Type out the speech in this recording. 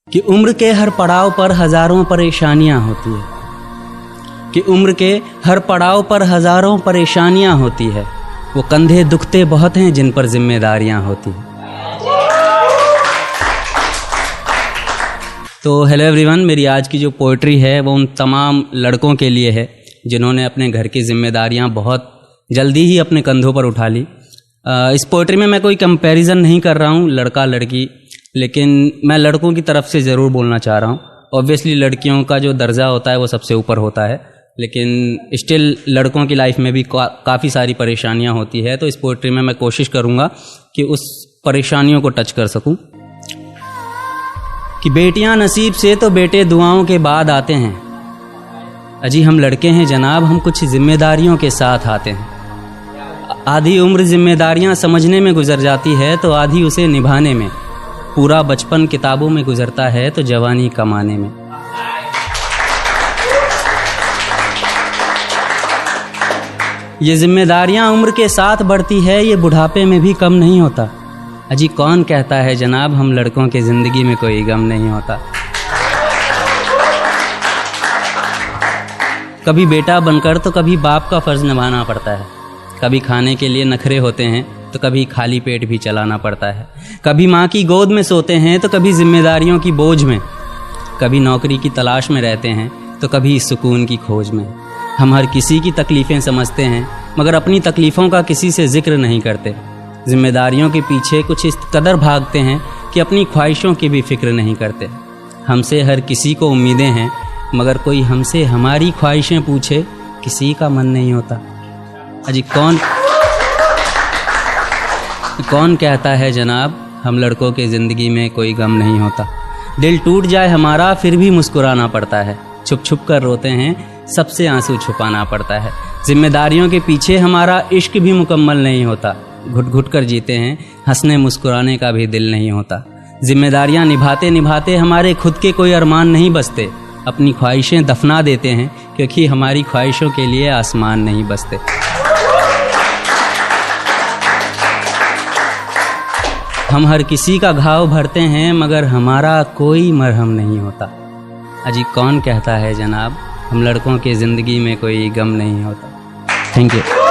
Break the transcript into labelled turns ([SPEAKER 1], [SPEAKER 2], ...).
[SPEAKER 1] कि उम्र के हर पड़ाव पर हजारों परेशानियां होती है, कि उम्र के हर पड़ाव पर हजारों परेशानियां होती है। वो कंधे दुखते बहुत हैं जिन पर जिम्मेदारियां होती हैं। तो हेलो एवरीवन, मेरी आज की जो पोइट्री है वो उन तमाम लड़कों के लिए है जिन्होंने अपने घर की जिम्मेदारियां बहुत जल्दी ही अपने कंधों पर उठा ली। इस पोइट्री में मैं कोई कंपैरिजन नहीं कर रहा हूँ लड़का लड़की, लेकिन मैं लड़कों की तरफ से ज़रूर बोलना चाह रहा हूँ। ऑब्वियसली लड़कियों का जो दर्जा होता है वो सबसे ऊपर होता है, लेकिन स्टिल लड़कों की लाइफ में भी काफ़ी सारी परेशानियाँ होती है। तो इस पोइट्री में मैं कोशिश करूँगा कि उस परेशानियों को टच कर सकूँ। कि बेटियां नसीब से तो बेटे दुआओं के बाद आते हैं, अजी हम लड़के हैं जनाब, हम कुछ जिम्मेदारियों के साथ आते हैं। आधी उम्र जिम्मेदारियां समझने में गुजर जाती है तो आधी उसे निभाने में। पूरा बचपन किताबों में गुजरता है तो जवानी कमाने में। ये जिम्मेदारियां उम्र के साथ बढ़ती है, ये बुढ़ापे में भी कम नहीं होता। अजी कौन कहता है जनाब हम लड़कों के ज़िंदगी में कोई गम नहीं होता। कभी बेटा बनकर तो कभी बाप का फ़र्ज़ निभाना पड़ता है। कभी खाने के लिए नखरे होते हैं तो कभी खाली पेट भी चलाना पड़ता है। कभी माँ की गोद में सोते हैं तो कभी जिम्मेदारियों की बोझ में। कभी नौकरी की तलाश में रहते हैं तो कभी सुकून की खोज में। हम हर किसी की तकलीफ़ें समझते हैं मगर अपनी तकलीफ़ों का किसी से जिक्र नहीं करते। जिम्मेदारियों के पीछे कुछ इस कदर भागते हैं कि अपनी ख्वाहिशों की भी फिक्र नहीं करते। हमसे हर किसी को उम्मीदें हैं मगर कोई हमसे हमारी ख्वाहिशें पूछे किसी का मन नहीं होता। अजी कौन कहता है जनाब हम लड़कों के ज़िंदगी में कोई गम नहीं होता। दिल टूट जाए हमारा फिर भी मुस्कुराना पड़ता है। छुप छुप कर रोते हैं सबसे आंसू छुपाना पड़ता है। जिम्मेदारियों के पीछे हमारा इश्क भी मुकम्मल नहीं होता। घुट घुट कर जीते हैं, हंसने मुस्कुराने का भी दिल नहीं होता। जिम्मेदारियां निभाते निभाते हमारे खुद के कोई अरमान नहीं बसते। अपनी ख्वाहिशें दफना देते हैं क्योंकि हमारी ख्वाहिशों के लिए आसमान नहीं बसते। हम हर किसी का घाव भरते हैं मगर हमारा कोई मरहम नहीं होता। अजी कौन कहता है जनाब हम लड़कों के ज़िंदगी में कोई गम नहीं होता। Thank you.